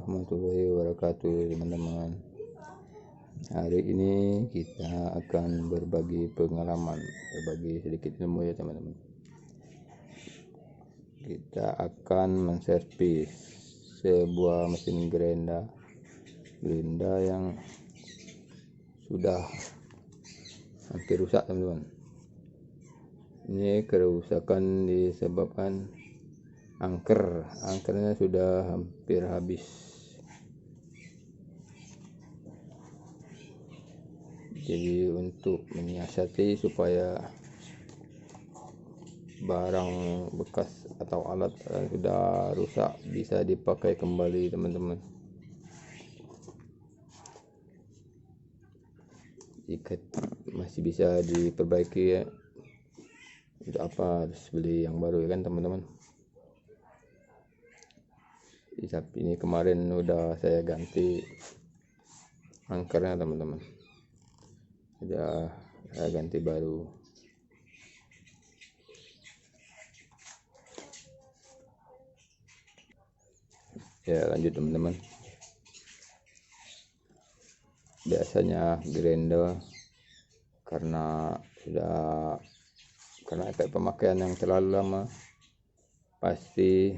warahmatullahi wabarakatuh, teman-teman. Hari ini kita akan berbagi pengalaman, berbagi sedikit ilmu ya teman-teman. Kita akan menservis sebuah mesin gerinda yang sudah hampir rusak, teman-teman. Ini kerusakan disebabkan angkernya sudah hampir habis. Jadi untuk menyiasati supaya barang bekas atau alat yang sudah rusak bisa dipakai kembali, teman-teman. Jika masih bisa diperbaiki ya, untuk apa harus beli yang baru ya kan, teman-teman. Tapi ini kemarin udah saya ganti angkernya, teman-teman. Udah saya ganti baru. Ya lanjut, teman-teman. Biasanya gerinda karena efek pemakaian yang terlalu lama, pasti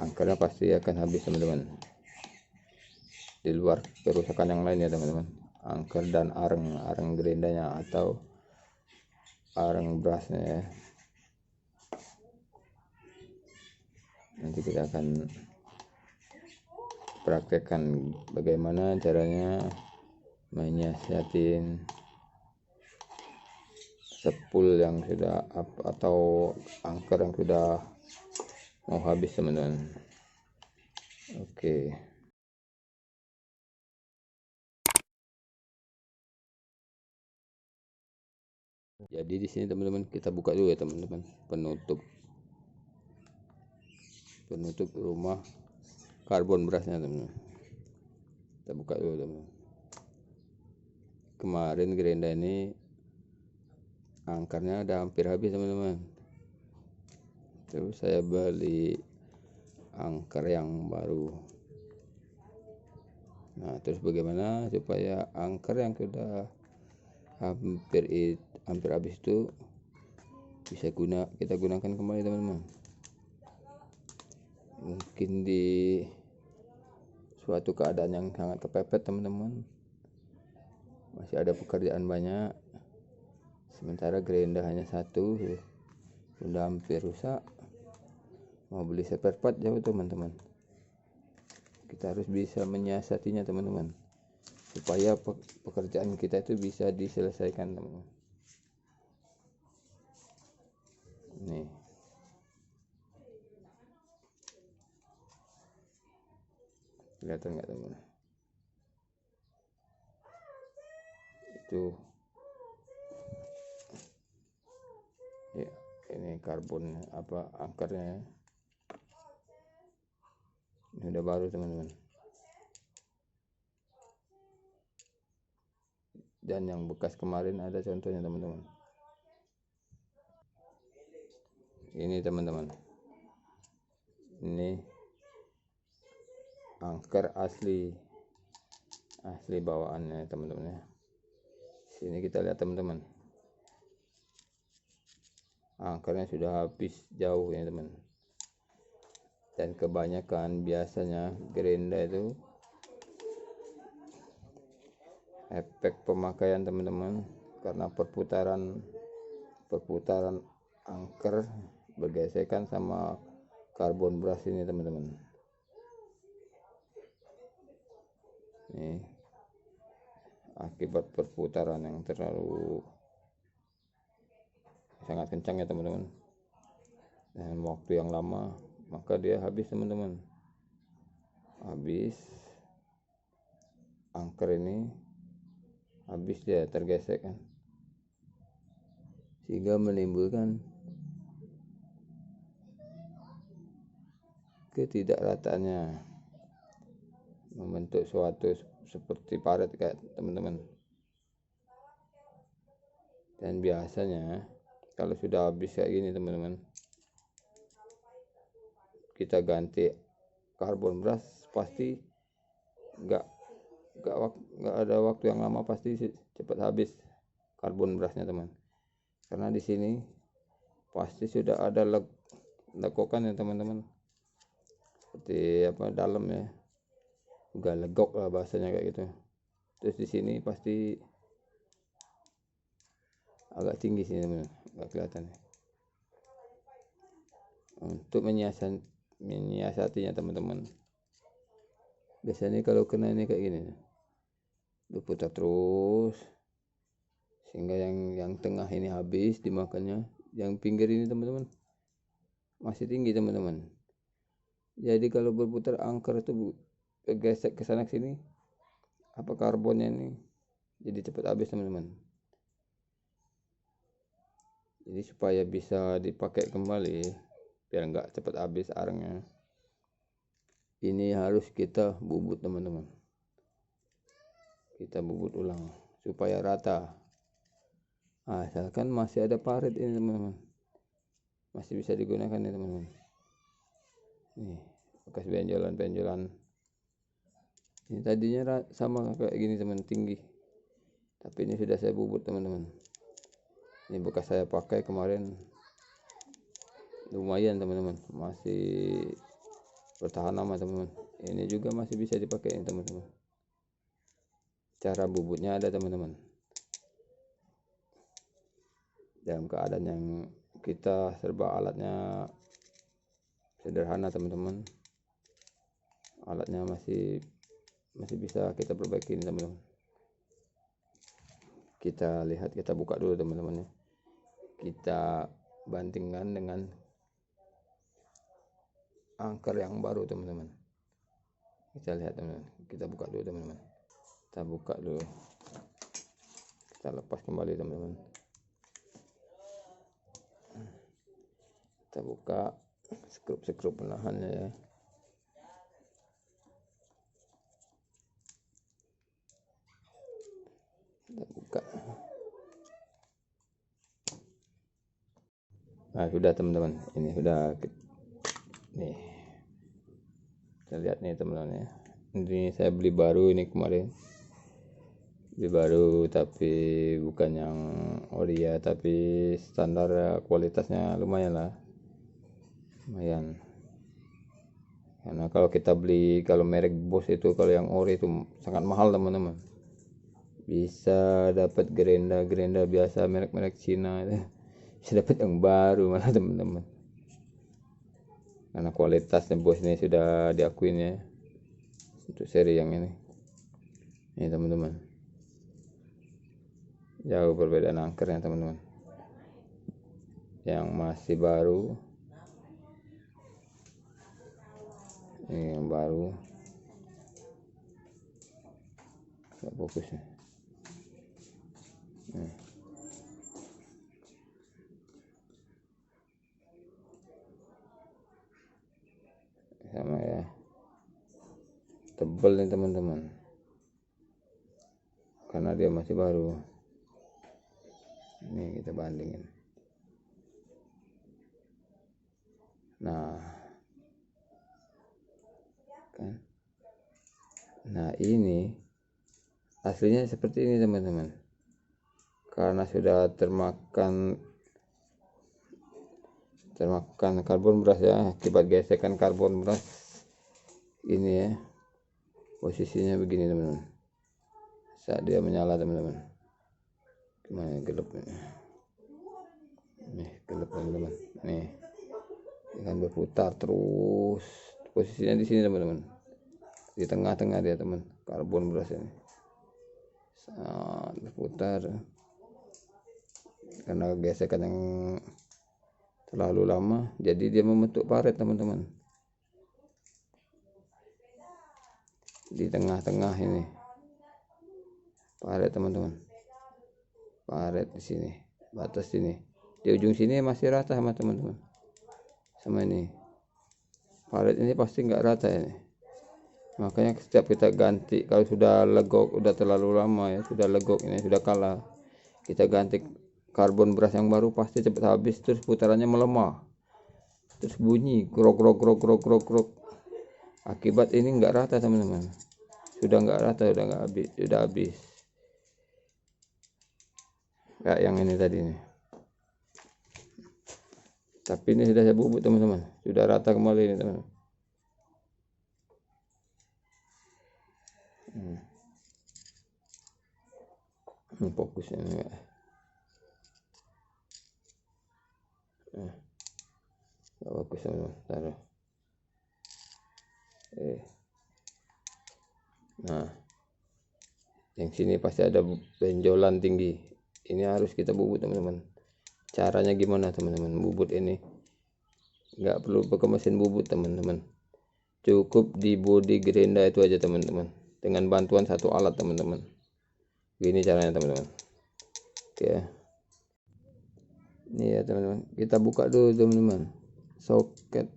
angkernya pasti akan habis, teman-teman. Di luar kerusakan yang lain ya, teman-teman. Angker dan areng gerindanya atau areng berasnya ya. Nanti kita akan praktekkan bagaimana caranya menyiasatin sepul yang sudah atau angker yang sudah mau habis, teman-teman. Oke. Jadi di sini, teman-teman, kita buka dulu ya, teman-teman, penutup rumah karbon berasnya, teman-teman. Kita buka dulu, teman-teman. Kemarin gerinda ini angkernya udah hampir habis, teman-teman. Terus saya beli angker yang baru. Nah, terus bagaimana supaya angker yang sudah hampir habis itu bisa kita gunakan kembali, teman-teman. Mungkin di suatu keadaan yang sangat kepepet, teman-teman, masih ada pekerjaan banyak, sementara gerinda hanya satu, sudah hampir rusak, mau beli spare part jauh, teman-teman. Kita harus bisa menyiasatinya, teman-teman, supaya pekerjaan kita itu bisa diselesaikan, teman-teman. Nih, kelihatan nggak, teman-teman? Itu ya, ini karbon angkernya. Ini udah baru, teman-teman. Dan yang bekas kemarin ada contohnya, teman-teman. Ini, teman-teman, ini angker asli bawaannya, teman-teman ya. Sini kita lihat, teman-teman, angkernya sudah habis jauh ya, teman. Dan kebanyakan biasanya gerinda itu efek pemakaian, teman-teman, karena perputaran angker bergesekan sama karbon beras ini, teman-teman. Nih, akibat perputaran yang terlalu sangat kencang ya, teman-teman, dan waktu yang lama, maka dia habis, teman-teman. Habis angker ini habis, dia tergesek kan, sehingga menimbulkan ketidakrataannya, membentuk suatu seperti paret kayak, teman-teman. Dan biasanya kalau sudah habis kayak gini, teman-teman, kita ganti karbon beras pasti nggak ada waktu yang lama, pasti cepat habis karbon berasnya teman, karena di sini pasti sudah ada lekokan ya teman-teman, seperti apa dalamnya juga legok lah bahasanya kayak gitu. Terus di sini pasti agak tinggi sini teman, nggak kelihatan. Untuk menyiasatinya teman-teman, biasanya kalau kena ini kayak gini, diputar terus sehingga yang tengah ini habis dimakannya, yang pinggir ini teman-teman masih tinggi teman-teman. Jadi kalau berputar angker itu gesek ke sana sini, apa karbonnya ini jadi cepat habis teman-teman. Jadi supaya bisa dipakai kembali biar nggak cepat habis arangnya, ini harus kita bubut teman-teman, kita bubut ulang supaya rata. Asalkan masih ada parit ini teman-teman, masih bisa digunakan ya teman-teman. Nih bekas benjolan ini tadinya sama kayak gini teman, tinggi, tapi ini sudah saya bubut teman-teman. Ini bekas saya pakai kemarin, lumayan teman-teman, masih bertahan lama teman-teman. Ini juga masih bisa dipakai teman-teman. Cara bubutnya ada teman-teman, dalam keadaan yang kita serba alatnya sederhana teman-teman, alatnya masih bisa kita perbaiki teman-teman. Kita lihat, kita buka dulu teman-teman ya, kita bandingkan dengan angker yang baru teman-teman. Kita lihat teman-teman, kita buka dulu teman-teman, kita buka dulu, kita lepas kembali teman-teman, kita buka skrup penahannya ya. Kita buka. Nah sudah teman-teman, ini sudah nih, kita lihat nih teman-teman ya. Ini saya beli baru ini kemarin, beli baru tapi bukan yang ori ya, tapi standar kualitasnya lumayan lah, lumayan. Karena kalau kita beli, kalau merek Bos itu, kalau yang ori itu sangat mahal teman-teman. Bisa dapat gerenda biasa merek Cina itu, bisa dapat yang baru malah teman-teman, karena kualitasnya Bos ini sudah diakuin ya untuk seri yang ini teman-teman. Jauh perbedaan angkernya teman-teman, yang masih baru, ini yang baru, nggak fokus nih. Sama ya, tebel nih teman-teman, karena dia masih baru. Ini kita bandingin. Nah kan, nah ini aslinya seperti ini teman-teman, karena sudah termakan karbon beras ya, akibat gesekan karbon beras ini ya, posisinya begini teman-teman. Saat dia menyala teman-teman, gimana gelap nih, gelap teman-teman, nih kan berputar terus, posisinya di sini teman-teman, di tengah-tengah dia teman, karbon beras ini saat berputar karena gesekan yang terlalu lama, jadi dia membentuk parit teman-teman di tengah-tengah ini, parit teman-teman, parit di sini, batas sini, di ujung sini masih rata sama teman-teman, sama ini parit ini pasti nggak rata ini. Makanya setiap kita ganti, kalau sudah legok, udah terlalu lama ya, sudah legok ini, sudah kalah, kita ganti karbon beras yang baru pasti cepat habis, terus putarannya melemah, terus bunyi grok grok grok grok grok grok. Akibat ini nggak rata teman-teman, sudah nggak rata, sudah habis kayak yang ini tadi nih. Tapi ini sudah saya bubut teman-teman, sudah rata kembali ini teman-teman. Ini fokusnya enggak. Fokus teman-teman, taruh. Nah, yang sini pasti ada benjolan tinggi, ini harus kita bubut teman-teman. Caranya gimana teman-teman bubut ini? Nggak perlu pakai mesin bubut teman-teman, cukup di body gerinda itu aja teman-teman, dengan bantuan satu alat teman-teman. Gini caranya teman-teman. Oke, ini ya teman-teman, kita buka dulu teman-teman soket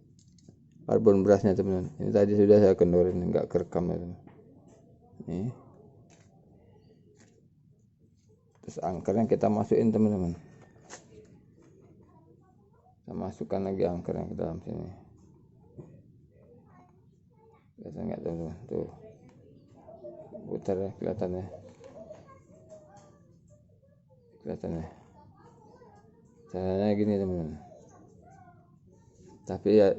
karbon brasnya teman-teman. Ini tadi sudah saya kendorin, nggak kerekam ya teman. Nih, terus angkernya kita masukin teman-teman, kita masukkan lagi angkernya ke dalam sini. Kelihatan nggak teman-teman? Tuh, putar ya, kelihatannya caranya gini teman-teman. Tapi ya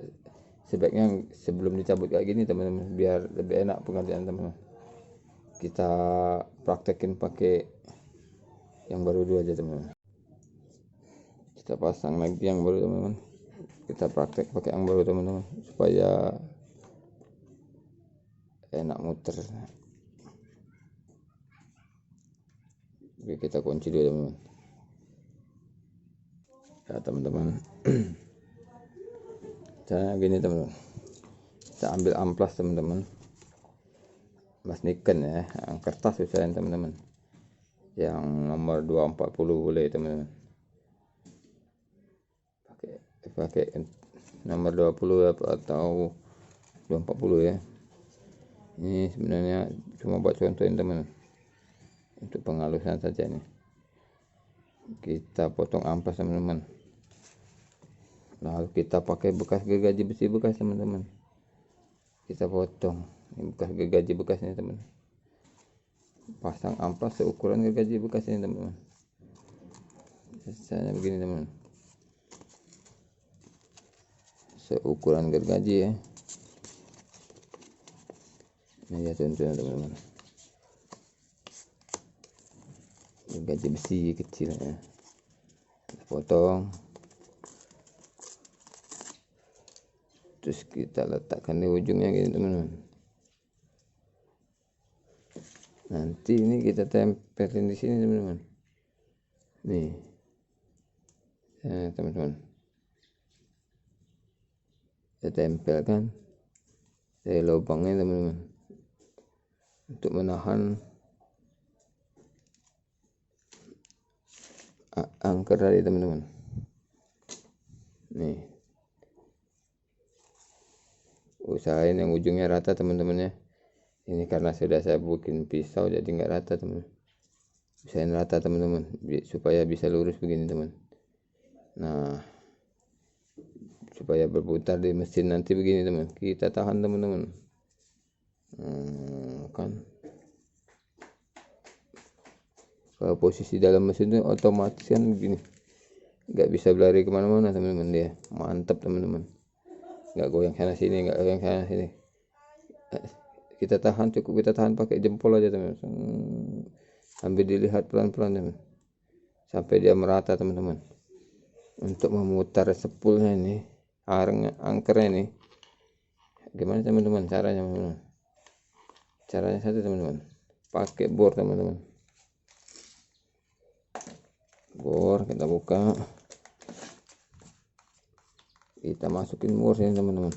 sebaiknya sebelum dicabut kayak gini teman-teman, biar lebih enak pengerjaan teman-teman, kita praktekin pakai yang baru dulu aja teman-teman. Kita pasang lagi yang baru teman-teman, kita praktek pakai yang baru teman-teman supaya enak muter. Oke, kita kunci dulu teman-teman ya teman-teman. Caranya gini teman-teman, kita ambil amplas teman-teman, mas niken ya, yang kertas usahain teman-teman, yang nomor 240 boleh teman-teman, pakai nomor 20 atau 240 ya. Ini sebenarnya cuma buat contohin teman, untuk penghalusan saja nih. Kita potong amplas teman-teman, lalu kita pakai bekas gergaji besi bekas teman-teman, kita potong. Ini bekas gergaji bekas ini teman, pasang amplas seukuran gergaji bekas ini teman-teman. Misalnya begini teman, seukuran gergaji ya. Ini ya contohnya teman-teman, gergaji besi kecil ya, potong, terus kita letakkan di ujungnya gini teman-teman. Nanti ini kita tempelin di sini teman-teman, nih ya teman-teman, kita tempelkan dari lubangnya teman-teman, untuk menahan angker tadi teman-teman. Nih, usahain yang ujungnya rata teman-teman ya. Ini karena sudah saya bikin pisau jadi nggak rata teman, usahain rata teman-teman supaya bisa lurus begini teman. Nah, supaya berputar di mesin nanti begini teman, kita tahan teman-teman. Kan kalau posisi dalam mesin itu otomatis kan begini, nggak bisa berlari kemana-mana teman-teman, dia mantap teman-teman, nggak goyang sana sini, nggak goyang sana sini. Kita tahan, cukup kita tahan pakai jempol aja teman-teman, sambil dilihat pelan-pelan teman, sampai dia merata teman-teman. Untuk memutar sepulnya ini, angkernya ini gimana teman-teman caranya teman-teman? Caranya satu teman-teman, pakai bor teman-teman. Bor kita buka, kita masukin bor sini teman-teman.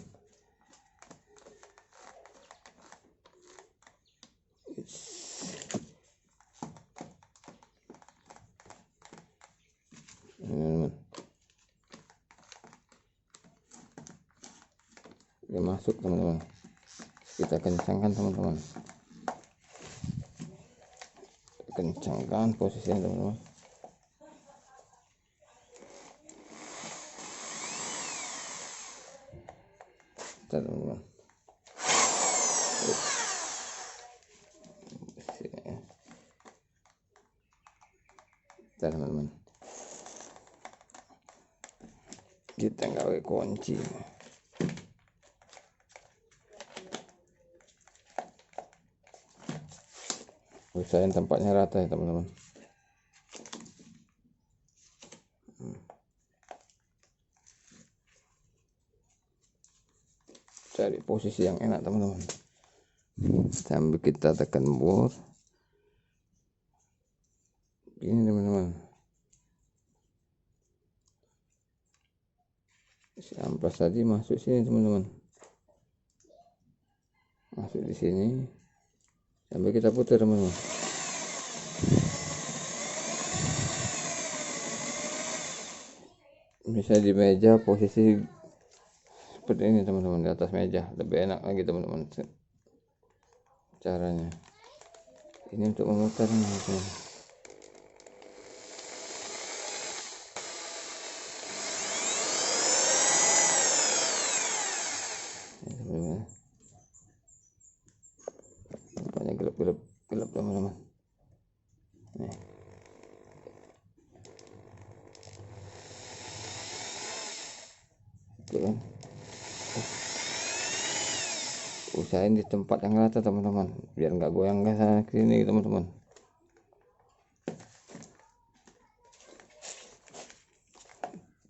Dia masuk teman-teman, kita kencangkan teman-teman, kencangkan posisinya teman-teman. Teman-teman, kita teman-teman. Kita gawe kunci. Usahain tempatnya rata ya teman-teman. Cari posisi yang enak teman-teman, sambil kita tekan bor ini teman-teman. Si amplas tadi masuk sini teman-teman, masuk di sini sambil kita putar teman-teman. Bisa di meja posisi seperti ini teman-teman, di atas meja lebih enak lagi teman-teman caranya. Ini untuk memutarnya teman-teman. Nampaknya gelap teman-teman. Nih. Itu kan. Usahain di tempat yang rata teman-teman, biar nggak goyang ke sana sini teman-teman.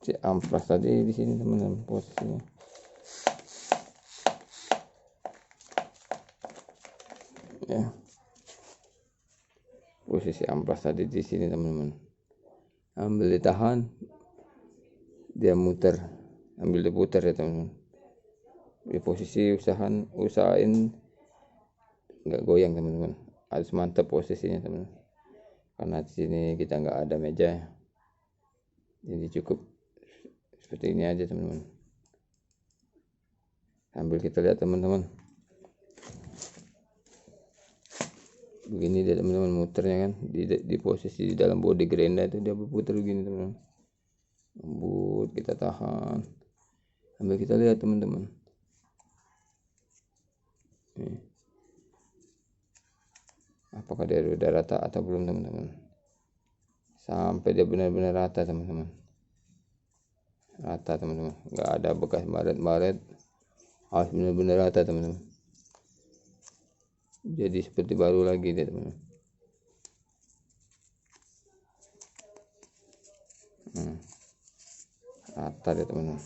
Si amplas tadi di sini teman-teman posisinya. Ya. Posisi amplas tadi di sini teman-teman. Ambil ditahan, dia muter, ambil diputar ya teman-teman. Di posisi usahain nggak goyang teman-teman, harus mantap posisinya teman-teman, karena di sini kita nggak ada meja, jadi cukup seperti ini aja teman-teman. Sambil kita lihat teman-teman, begini dia teman-teman muternya kan, di posisi di dalam body grinder itu dia berputar begini teman-teman. Lembut, kita tahan sambil kita lihat teman-teman. Apakah dia udah rata atau belum teman-teman, sampai dia benar-benar rata teman-teman. Rata teman-teman, nggak ada bekas baret-baret, harus benar-benar rata teman-teman, jadi seperti baru lagi dia teman-teman. Rata dia teman-teman.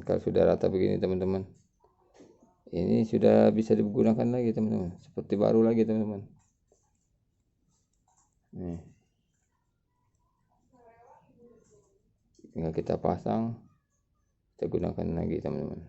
Kalau sudah rata begini teman-teman, ini sudah bisa digunakan lagi teman-teman, seperti baru lagi teman-teman. Nih, tinggal kita pasang, kita gunakan lagi teman-teman.